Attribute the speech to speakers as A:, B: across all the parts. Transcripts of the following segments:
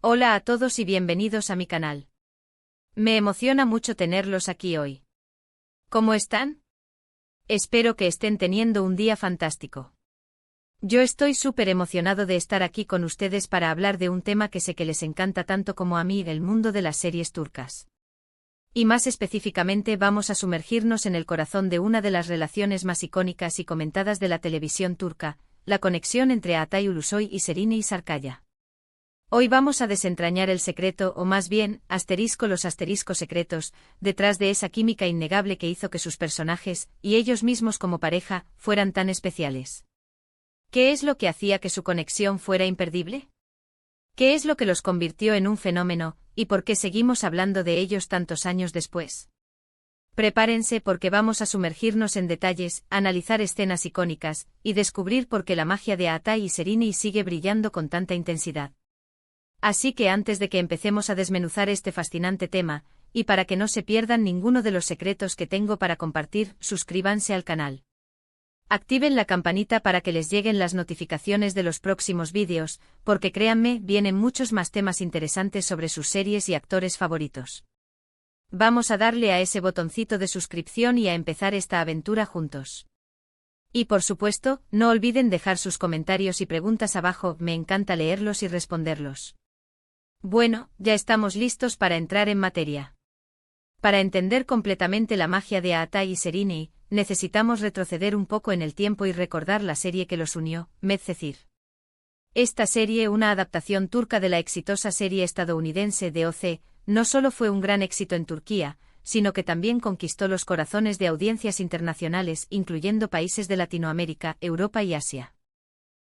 A: Hola a todos y bienvenidos a mi canal. Me emociona mucho tenerlos aquí hoy. ¿Cómo están? Espero que estén teniendo un día fantástico. Yo estoy súper emocionado de estar aquí con ustedes para hablar de un tema que sé que les encanta tanto como a mí, el mundo de las series turcas. Y más específicamente vamos a sumergirnos en el corazón de una de las relaciones más icónicas y comentadas de la televisión turca, la conexión entre Atay Ulusoy y Serine Sarıkaya. Hoy vamos a desentrañar el secreto, o más bien, los asteriscos secretos, detrás de esa química innegable que hizo que sus personajes, y ellos mismos como pareja, fueran tan especiales. ¿Qué es lo que hacía que su conexión fuera imperdible? ¿Qué es lo que los convirtió en un fenómeno, y por qué seguimos hablando de ellos tantos años después? Prepárense porque vamos a sumergirnos en detalles, analizar escenas icónicas, y descubrir por qué la magia de Atay y Serine sigue brillando con tanta intensidad. Así que antes de que empecemos a desmenuzar este fascinante tema, y para que no se pierdan ninguno de los secretos que tengo para compartir, suscríbanse al canal. Activen la campanita para que les lleguen las notificaciones de los próximos vídeos, porque créanme, vienen muchos más temas interesantes sobre sus series y actores favoritos. Vamos a darle a ese botoncito de suscripción y a empezar esta aventura juntos. Y por supuesto, no olviden dejar sus comentarios y preguntas abajo, me encanta leerlos y responderlos. Bueno, ya estamos listos para entrar en materia. Para entender completamente la magia de Atay y Serine, necesitamos retroceder un poco en el tiempo y recordar la serie que los unió, Medcezir. Esta serie, una adaptación turca de la exitosa serie estadounidense de OC, no solo fue un gran éxito en Turquía, sino que también conquistó los corazones de audiencias internacionales, incluyendo países de Latinoamérica, Europa y Asia.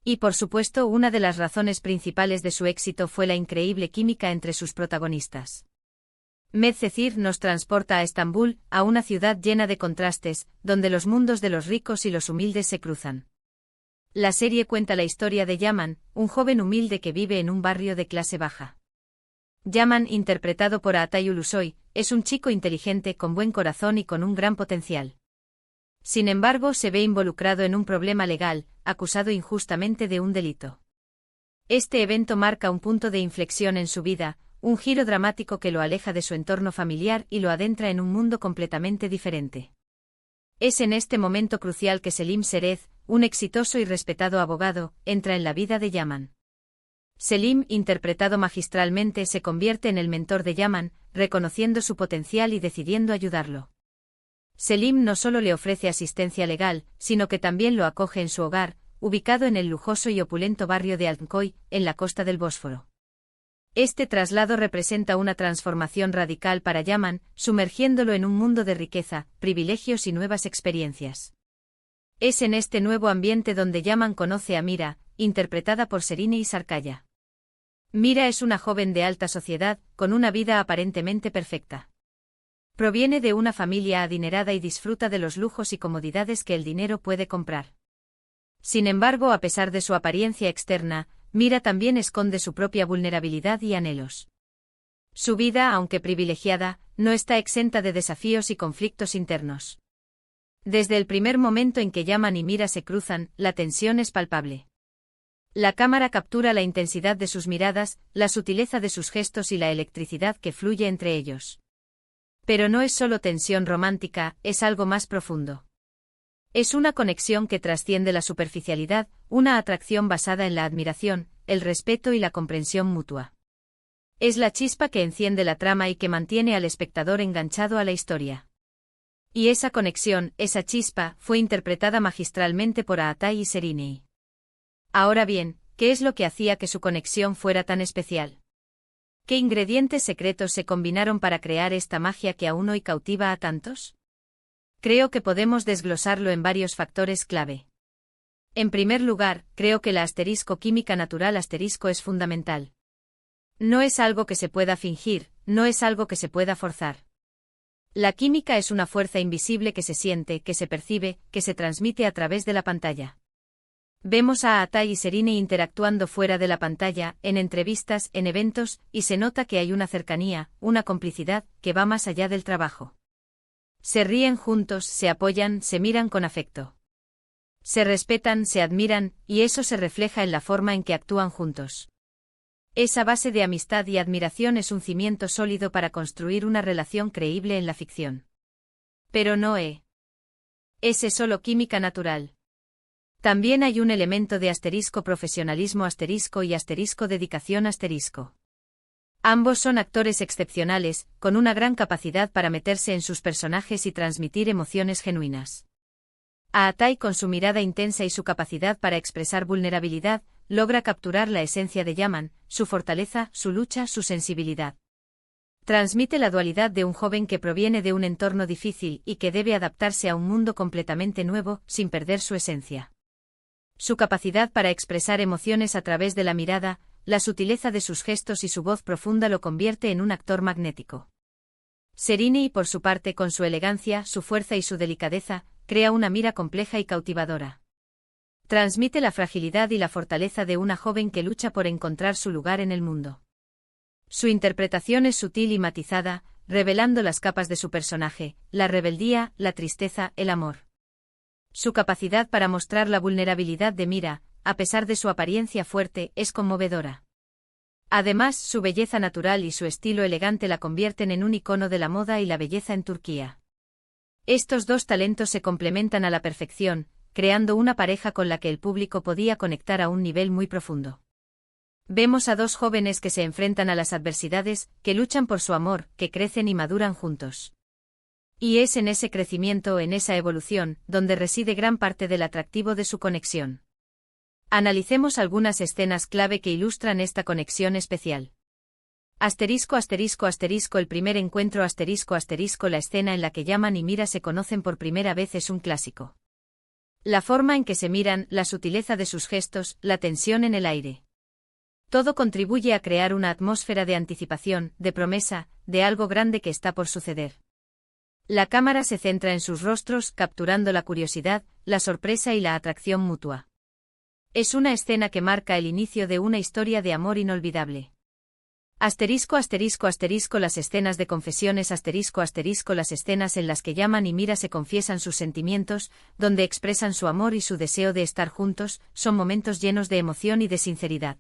A: Y por supuesto, una de las razones principales de su éxito fue la increíble química entre sus protagonistas. Medcezir nos transporta a Estambul, a una ciudad llena de contrastes, donde los mundos de los ricos y los humildes se cruzan. La serie cuenta la historia de Yaman, un joven humilde que vive en un barrio de clase baja. Yaman, interpretado por Atay Ulusoy, es un chico inteligente con buen corazón y con un gran potencial. Sin embargo, se ve involucrado en un problema legal, acusado injustamente de un delito. Este evento marca un punto de inflexión en su vida, un giro dramático que lo aleja de su entorno familiar y lo adentra en un mundo completamente diferente. Es en este momento crucial que Selim Serez, un exitoso y respetado abogado, entra en la vida de Yaman. Selim, interpretado magistralmente, se convierte en el mentor de Yaman, reconociendo su potencial y decidiendo ayudarlo. Selim no solo le ofrece asistencia legal, sino que también lo acoge en su hogar, ubicado en el lujoso y opulento barrio de Altınköy, en la costa del Bósforo. Este traslado representa una transformación radical para Yaman, sumergiéndolo en un mundo de riqueza, privilegios y nuevas experiencias. Es en este nuevo ambiente donde Yaman conoce a Mira, interpretada por Serine Sarıkaya. Mira es una joven de alta sociedad, con una vida aparentemente perfecta. Proviene de una familia adinerada y disfruta de los lujos y comodidades que el dinero puede comprar. Sin embargo, a pesar de su apariencia externa, Mira también esconde su propia vulnerabilidad y anhelos. Su vida, aunque privilegiada, no está exenta de desafíos y conflictos internos. Desde el primer momento en que Yaman y Mira se cruzan, la tensión es palpable. La cámara captura la intensidad de sus miradas, la sutileza de sus gestos y la electricidad que fluye entre ellos. Pero no es solo tensión romántica, es algo más profundo. Es una conexión que trasciende la superficialidad, una atracción basada en la admiración, el respeto y la comprensión mutua. Es la chispa que enciende la trama y que mantiene al espectador enganchado a la historia. Y esa conexión, esa chispa, fue interpretada magistralmente por Atay y Serine. Ahora bien, ¿qué es lo que hacía que su conexión fuera tan especial? ¿Qué ingredientes secretos se combinaron para crear esta magia que aún hoy cautiva a tantos? Creo que podemos desglosarlo en varios factores clave. En primer lugar, creo que la química natural es fundamental. No es algo que se pueda fingir, no es algo que se pueda forzar. La química es una fuerza invisible que se siente, que se percibe, que se transmite a través de la pantalla. Vemos a Atay y Serine interactuando fuera de la pantalla, en entrevistas, en eventos, y se nota que hay una cercanía, una complicidad, que va más allá del trabajo. Se ríen juntos, se apoyan, se miran con afecto. Se respetan, se admiran, y eso se refleja en la forma en que actúan juntos. Esa base de amistad y admiración es un cimiento sólido para construir una relación creíble en la ficción. Pero no es solo química natural. También hay un elemento de profesionalismo y dedicación. Ambos son actores excepcionales, con una gran capacidad para meterse en sus personajes y transmitir emociones genuinas. Aatai, con su mirada intensa y su capacidad para expresar vulnerabilidad, logra capturar la esencia de Yaman, su fortaleza, su lucha, su sensibilidad. Transmite la dualidad de un joven que proviene de un entorno difícil y que debe adaptarse a un mundo completamente nuevo, sin perder su esencia. Su capacidad para expresar emociones a través de la mirada, la sutileza de sus gestos y su voz profunda lo convierte en un actor magnético. Serine, por su parte, con su elegancia, su fuerza y su delicadeza, crea una mira compleja y cautivadora. Transmite la fragilidad y la fortaleza de una joven que lucha por encontrar su lugar en el mundo. Su interpretación es sutil y matizada, revelando las capas de su personaje, la rebeldía, la tristeza, el amor. Su capacidad para mostrar la vulnerabilidad de Mira, a pesar de su apariencia fuerte, es conmovedora. Además, su belleza natural y su estilo elegante la convierten en un icono de la moda y la belleza en Turquía. Estos dos talentos se complementan a la perfección, creando una pareja con la que el público podía conectar a un nivel muy profundo. Vemos a dos jóvenes que se enfrentan a las adversidades, que luchan por su amor, que crecen y maduran juntos. Y es en ese crecimiento, en esa evolución, donde reside gran parte del atractivo de su conexión. Analicemos algunas escenas clave que ilustran esta conexión especial. El primer encuentro la escena en la que Yaman y Mira se conocen por primera vez es un clásico. La forma en que se miran, la sutileza de sus gestos, la tensión en el aire. Todo contribuye a crear una atmósfera de anticipación, de promesa, de algo grande que está por suceder. La cámara se centra en sus rostros, capturando la curiosidad, la sorpresa y la atracción mutua. Es una escena que marca el inicio de una historia de amor inolvidable. Las escenas de confesiones las escenas en las que Yaman y Mira se confiesan sus sentimientos, donde expresan su amor y su deseo de estar juntos, son momentos llenos de emoción y de sinceridad.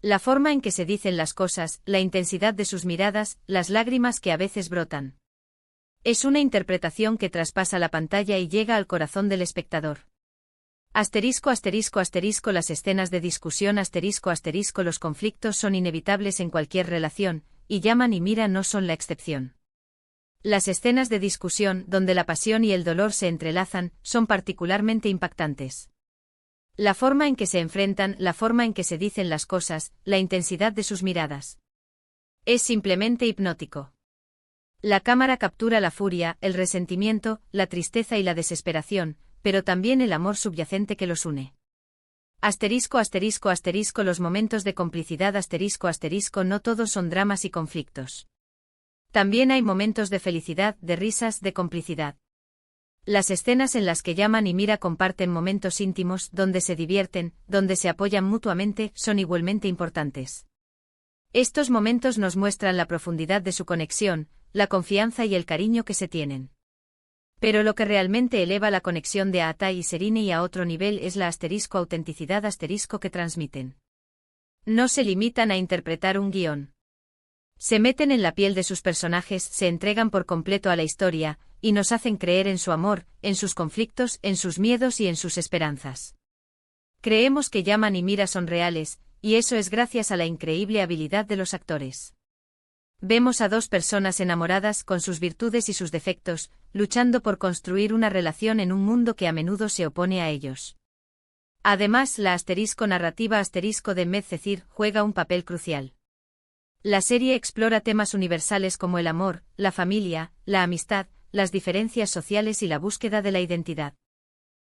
A: La forma en que se dicen las cosas, la intensidad de sus miradas, las lágrimas que a veces brotan. Es una interpretación que traspasa la pantalla y llega al corazón del espectador. Las escenas de discusión los conflictos son inevitables en cualquier relación, y Yaman y Mira no son la excepción. Las escenas de discusión, donde la pasión y el dolor se entrelazan, son particularmente impactantes. La forma en que se enfrentan, la forma en que se dicen las cosas, la intensidad de sus miradas. Es simplemente hipnótico. La cámara captura la furia, el resentimiento, la tristeza y la desesperación, pero también el amor subyacente que los une. Los momentos de complicidad no todos son dramas y conflictos. También hay momentos de felicidad, de risas, de complicidad. Las escenas en las que Yaman y Mira comparten momentos íntimos, donde se divierten, donde se apoyan mutuamente, son igualmente importantes. Estos momentos nos muestran la profundidad de su conexión, la confianza y el cariño que se tienen. Pero lo que realmente eleva la conexión de Aatai y Serine a otro nivel es la autenticidad que transmiten. No se limitan a interpretar un guión. Se meten en la piel de sus personajes, se entregan por completo a la historia, y nos hacen creer en su amor, en sus conflictos, en sus miedos y en sus esperanzas. Creemos que Yaman y Mira son reales, y eso es gracias a la increíble habilidad de los actores. Vemos a dos personas enamoradas, con sus virtudes y sus defectos, luchando por construir una relación en un mundo que a menudo se opone a ellos. Además, la narrativa de Medcezir juega un papel crucial. La serie explora temas universales como el amor, la familia, la amistad, las diferencias sociales y la búsqueda de la identidad.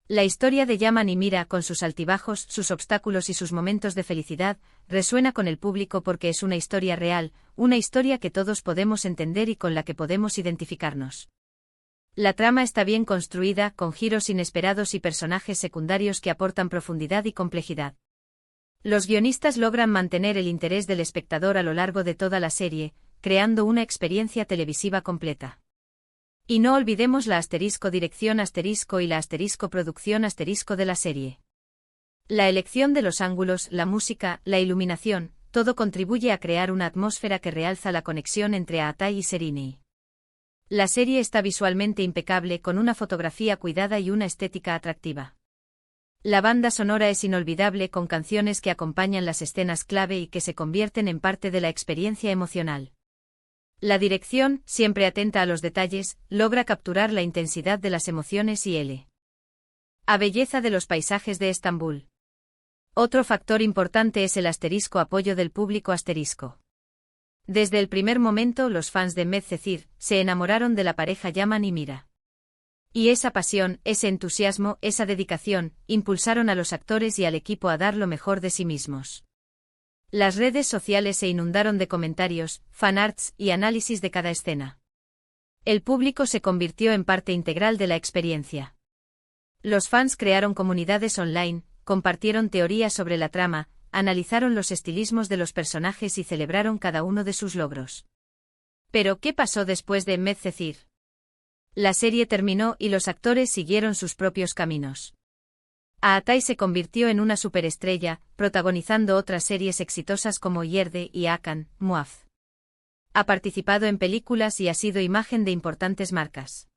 A: La historia de Yaman y Mira, con sus altibajos, sus obstáculos y sus momentos de felicidad, resuena con el público porque es una historia real, una historia que todos podemos entender y con la que podemos identificarnos. La trama está bien construida, con giros inesperados y personajes secundarios que aportan profundidad y complejidad. Los guionistas logran mantener el interés del espectador a lo largo de toda la serie, creando una experiencia televisiva completa. Y no olvidemos la dirección y la producción de la serie. La elección de los ángulos, la música, la iluminación, todo contribuye a crear una atmósfera que realza la conexión entre Aatai y Serinei. La serie está visualmente impecable, con una fotografía cuidada y una estética atractiva. La banda sonora es inolvidable, con canciones que acompañan las escenas clave y que se convierten en parte de la experiencia emocional. La dirección, siempre atenta a los detalles, logra capturar la intensidad de las emociones y la belleza de los paisajes de Estambul. Otro factor importante es el apoyo del público. Desde el primer momento, los fans de Medcezir se enamoraron de la pareja Yaman y Mira. Y esa pasión, ese entusiasmo, esa dedicación, impulsaron a los actores y al equipo a dar lo mejor de sí mismos. Las redes sociales se inundaron de comentarios, fanarts y análisis de cada escena. El público se convirtió en parte integral de la experiencia. Los fans crearon comunidades online, compartieron teorías sobre la trama, analizaron los estilismos de los personajes y celebraron cada uno de sus logros. Pero, ¿qué pasó después de Medcezir? La serie terminó y los actores siguieron sus propios caminos. Aatai se convirtió en una superestrella, protagonizando otras series exitosas como Yerde y Hakan, Muaf. Ha participado en películas y ha sido imagen de importantes marcas.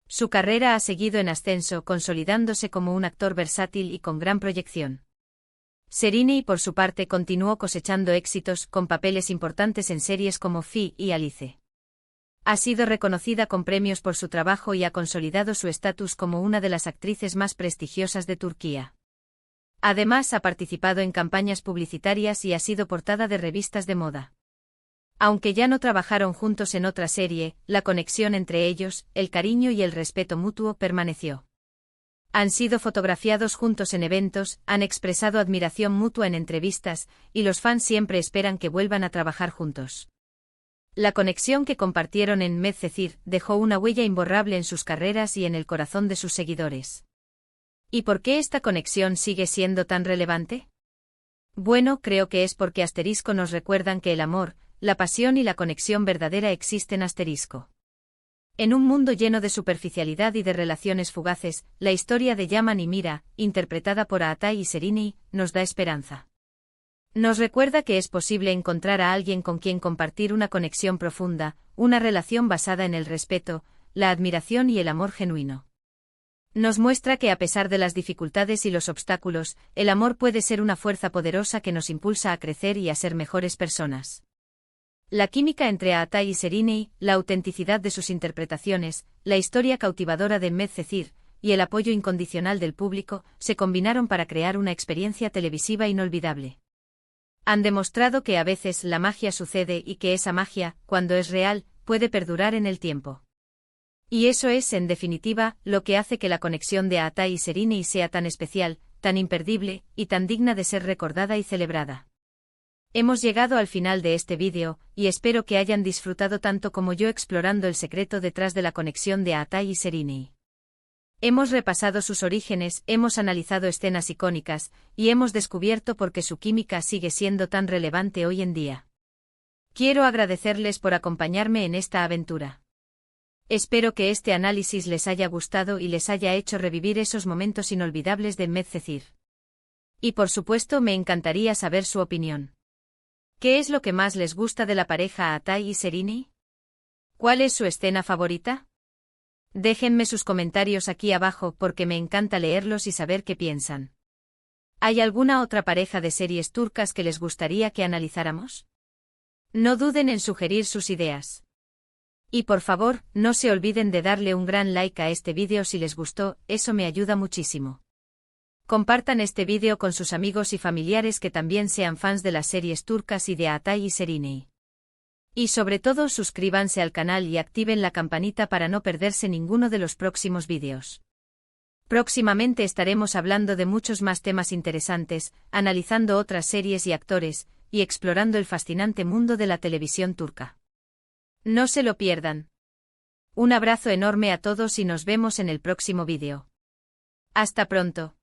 A: Su carrera ha seguido en ascenso, consolidándose como un actor versátil y con gran proyección. Serinei, por su parte, continuó cosechando éxitos, con papeles importantes en series como Fi y Alice. Ha sido reconocida con premios por su trabajo y ha consolidado su estatus como una de las actrices más prestigiosas de Turquía. Además, ha participado en campañas publicitarias y ha sido portada de revistas de moda. Aunque ya no trabajaron juntos en otra serie, la conexión entre ellos, el cariño y el respeto mutuo permaneció. Han sido fotografiados juntos en eventos, han expresado admiración mutua en entrevistas, y los fans siempre esperan que vuelvan a trabajar juntos. La conexión que compartieron en Medcezir dejó una huella imborrable en sus carreras y en el corazón de sus seguidores. ¿Y por qué esta conexión sigue siendo tan relevante? Bueno, creo que es porque nos recuerdan que el amor, la pasión y la conexión verdadera existen. En un mundo lleno de superficialidad y de relaciones fugaces, la historia de Yaman y Mira, interpretada por Aatai y Serinei, nos da esperanza. Nos recuerda que es posible encontrar a alguien con quien compartir una conexión profunda, una relación basada en el respeto, la admiración y el amor genuino. Nos muestra que a pesar de las dificultades y los obstáculos, el amor puede ser una fuerza poderosa que nos impulsa a crecer y a ser mejores personas. La química entre Aatai y Serinei, la autenticidad de sus interpretaciones, la historia cautivadora de Medcezir y el apoyo incondicional del público se combinaron para crear una experiencia televisiva inolvidable. Han demostrado que a veces la magia sucede y que esa magia, cuando es real, puede perdurar en el tiempo. Y eso es, en definitiva, lo que hace que la conexión de Aatai y Serinei sea tan especial, tan imperdible y tan digna de ser recordada y celebrada. Hemos llegado al final de este vídeo, y espero que hayan disfrutado tanto como yo explorando el secreto detrás de la conexión de Aatai y Serinei. Hemos repasado sus orígenes, hemos analizado escenas icónicas, y hemos descubierto por qué su química sigue siendo tan relevante hoy en día. Quiero agradecerles por acompañarme en esta aventura. Espero que este análisis les haya gustado y les haya hecho revivir esos momentos inolvidables de Medcezir. Y por supuesto me encantaría saber su opinión. ¿Qué es lo que más les gusta de la pareja Aatai y Serinei? ¿Cuál es su escena favorita? Déjenme sus comentarios aquí abajo porque me encanta leerlos y saber qué piensan. ¿Hay alguna otra pareja de series turcas que les gustaría que analizáramos? No duden en sugerir sus ideas. Y por favor, no se olviden de darle un gran like a este vídeo si les gustó, eso me ayuda muchísimo. Compartan este vídeo con sus amigos y familiares que también sean fans de las series turcas y de Aatai y Serinei. Y sobre todo suscríbanse al canal y activen la campanita para no perderse ninguno de los próximos vídeos. Próximamente estaremos hablando de muchos más temas interesantes, analizando otras series y actores, y explorando el fascinante mundo de la televisión turca. No se lo pierdan. Un abrazo enorme a todos y nos vemos en el próximo vídeo. Hasta pronto.